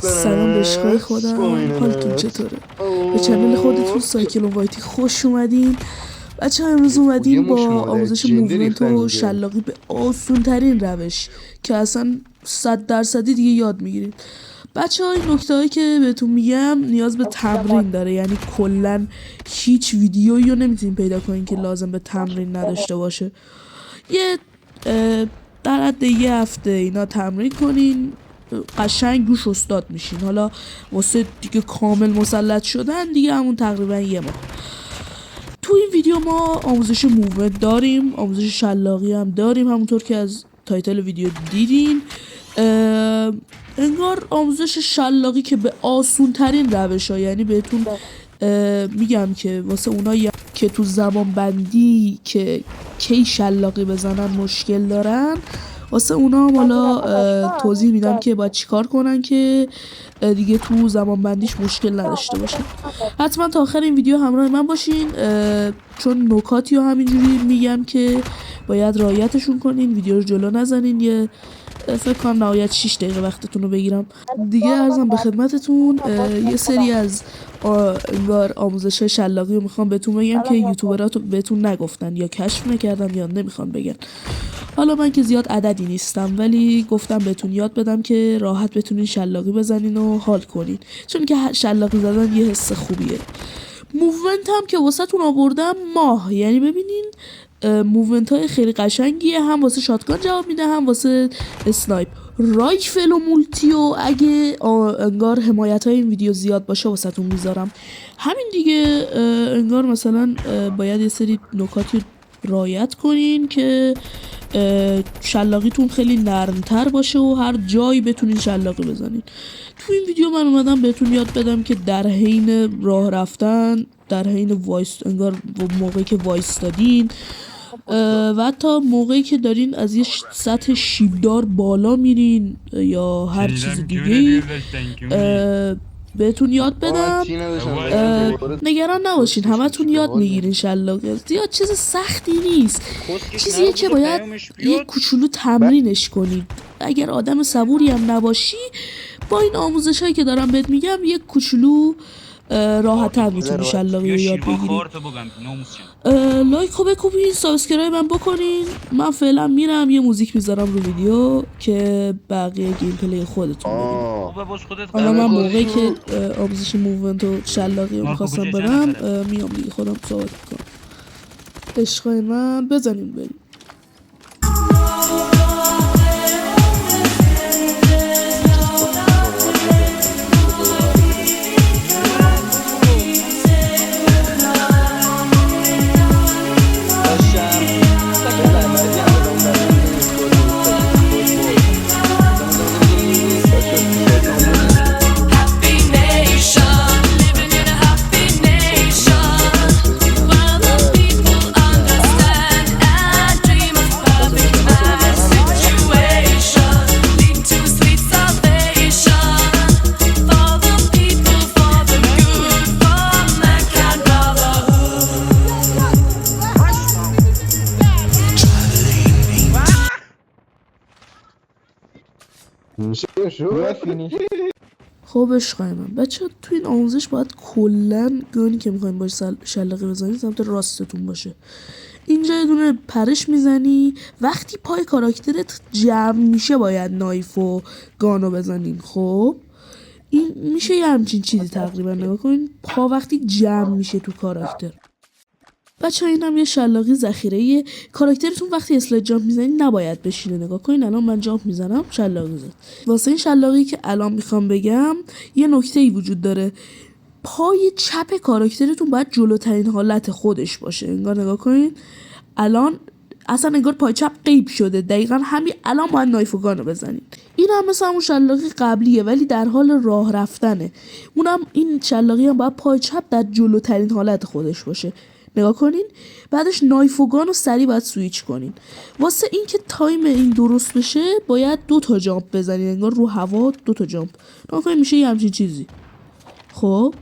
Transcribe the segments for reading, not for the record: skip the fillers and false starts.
سلام به عشقای خودم، حالتون چطوره؟ به چنل خودتون سایکل و وایتی خوش اومدین. بچه ها امروز اومدیم با آموزش موومنت و شلاقی به آسون ترین روش که اصلا 100% دیگه یاد میگیرید. بچه ها این نکته هایی که بهتون میگم نیاز به تمرین داره، یعنی کلا هیچ ویدیویی رو نمیتونین پیدا کنین که لازم به تمرین نداشته باشه. در حد یه هفته اینا تمرین کنین، قشنگ روش استاد میشین. حالا واسه دیگه کامل مسلط شدن دیگه همون تقریبا یه ماه. تو این ویدیو ما آموزش موومنت داریم، آموزش شلاقی هم داریم، همونطور که از تایتل ویدیو دیدین. انگار آموزش شلاقی که به آسون ترین روش ها، یعنی بهتون میگم که واسه اونایی که تو زمان بندی که کی شلاقی بزنن مشکل دارن، واسه اونا هم حالا توضیح میدم که باید چیکار کنن که دیگه تو زمان بندیش مشکل نداشته باشن. حتما تا آخر این ویدیو همراه من باشین، چون نکاتی رو همینجوری میگم که باید رعایتشون کنین، ویدیو رو جلو نزنین. یه فکر کنم نهایت 6 دقیقه وقتتون رو بگیرم دیگه. عرضم به خدمتتون یه سری از انگار آموزش شلاقی رو میخوام بهتون بگم که یوتیوبرها بهتون نگفتن یا کشف نکردن یا نمیخوان بگن. حالا من که زیاد عددی نیستم، ولی گفتم بهتون یاد بدم که راحت بتونین شلاقی بزنین و حال کنین، چون که شلاقی زدن یه حس خوبیه. موومنت هم که واسهتون آوردم ماه، یعنی ببینین موومنت های خیلی قشنگیه، هم واسه شاتگان جواب میده هم واسه اسنایپ. رایفل و مولتیو اگه انگار حمایت های این ویدیو زیاد باشه واسهتون میذارم. همین دیگه. انگار مثلا باید یه سری نکاتی رعایت کنین که شلاقیتون خیلی نرمتر باشه و هر جایی بتونین شلاقی بزنین. تو این ویدیو من اومدم بهتون یاد بدم که در حین راه رفتن، در حین وایس، انگار موقعی که وایستادین و حتی موقعی که دارین از یه سطح شیبدار بالا میرین یا هر چیز دیگه بهتون یاد بدم. نگران نباشین، همتون یاد میگیرین. شلاقی زیاد چیز سختی نیست، چیزیه که باید یه کوچولو تمرینش کنید. اگر آدم صبوری هم نباشی، با این آموزش هایی که دارم بهت میگم یک کوچولو راحت‌تر میتونی شلاقی رو یاد بگیری. لایک رو بکوبین، سابسکرایب هم بکنین. من فعلا میرم یه موزیک میذارم رو ویدیو که بقیه گیم پلی خودتون ببینید. حالا من موقعی که آموزش موومنت و شلاقی رو میخواستم برم میام دیگه خودم صحبت کنم. عشقای من بزنین بریم. خب عشقای من، بچه تو این آموزش باید کلن گانی که میخوایم باش شلاقی بزنید سمت راستتون باشه. اینجا یه دونه پرش میزنی، وقتی پای کاراکترت جمع میشه باید نایف و گانو بزنین. خب این میشه یه همچین چیزی تقریبا. نگاه کنین پا وقتی جمع میشه تو کاراکتر. بچه این هم یه شلاقی ذخیره. کاراکترتون وقتی اسلاید جامپ میزنید نباید بشینه. نگاه کنین الان من جامپ میزنم شلاقی زد. واسه این شلاقی که الان میخوام بگم یه نکته ای وجود داره. پای چپ کاراکترتون باید جلوترین حالت خودش باشه. انگار نگاه کنین الان اصلا انگار پای چپ غیب شده. دقیقا همین الان باید نایف و گانو بزنین. این هم مثل همون شلاقی قبلیه ولی در حال راه رفتنه. اونم این شلاقی هم باید پای چپ در جلوترین حالت خودش باشه. نگاه کنین بعدش نایف و گانو سریع باید سویچ کنین. واسه این که تایم این درست بشه باید 2 جامپ بزنین، انگار رو هوا 2 جامپ. نگاه کنین میشه یه همچین چیزی. خب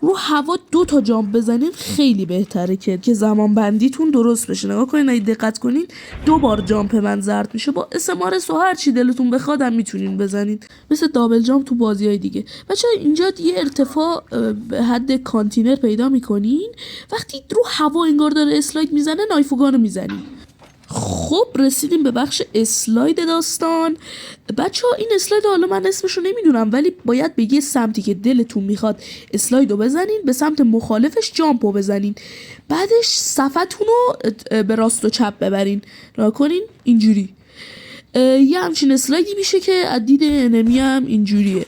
رو هوا 2 تا جامپ بزنین خیلی بهتره که زمان بندیتون درست بشه. نگاه کنین اگه دقت کنین 2 بار جامپ من زرد میشه. با اسمارس و هر چی دلتون بخواد هم میتونین بزنین، مثل دابل جامپ تو بازی‌های دیگه. بچه‌ها اینجا یه ارتفاع به حد کانتینر پیدا میکنین. وقتی رو هوا انگار داره اسلاید میزنه نایفوگانو میزنین. خب رسیدیم به بخش اسلاید داستان. بچه ها این اسلاید حالا من اسمشو نمیدونم، ولی باید به یه سمتی که دلتون میخواد اسلایدو بزنین، به سمت مخالفش جامپو بزنین، بعدش صفتون رو به راست و چپ ببرین. نکنین اینجوری یه همچین اسلایدی میشه که از دید انمی هم اینجوریه.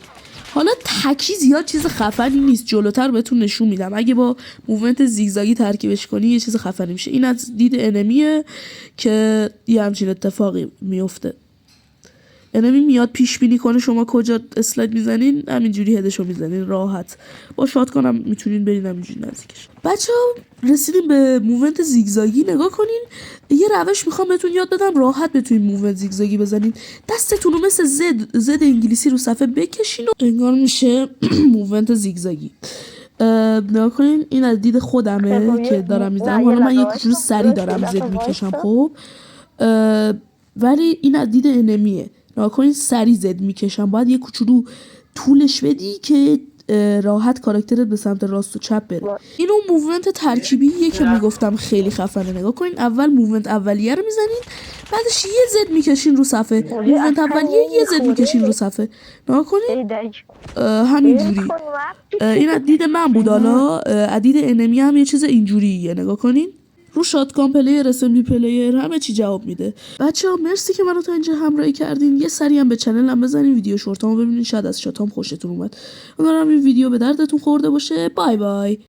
حالا تکی زیاد چیز خفنی نیست، جلوتر بهتون نشون میدم. اگه با موومنت زیگزاگی ترکیبش کنی یه چیز خفنی میشه. این از دید انمیه که یه همچین اتفاقی میفته. انمی میاد پیش بینی کنه شما کجا اسلاید میزنین، همینجوری هدشو میزنین راحت. با شاتگان هم میتونین برین همینجوری نزدیکش. بچه‌ها رسیدیم به موومنت زیگزاگی. نگاه کنین یه روش میخوام بهتون یاد بدم راحت بتونین موومنت زیگزاگی بزنین. دستتون رو مثل زد انگلیسی رو صفحه بکشین و انگار میشه موومنت زیگزاگی. نگاه کنین این از دید خودمه که دارم میزنم. حالا من یه کوچولو سری دارم زد میکشم خب، ولی این از دید انمیه. نگاه کنین سری زد میکشم، باید یه کوچولو طولش بدی که راحت کاراکترت به سمت راست و چپ بره. این اون موومنت ترکیبیه که میگفتم خیلی خفنه. نگاه کنین اول موومنت اولیه رو میزنین، بعدش یه زد میکشین رو صفحه. موومنت اولیه یه زد میکشین رو صفحه. نگاه کنین همینجوری. این از دید من بود. حالا از دید انمی هم یه چیز اینجوریه. نگاه کنین رو شاتگان پلیر، اسمبلی پلیر، همه چی جواب میده. بچه‌ها مرسی که منو تا اینجا همراهی کردین. یه سری هم به چنلم بزنین، ویدیو شورتامو ببینین، شاید از شاتام خوشتون اومد. امیدوارم این ویدیو به دردتون خورده باشه. بای بای.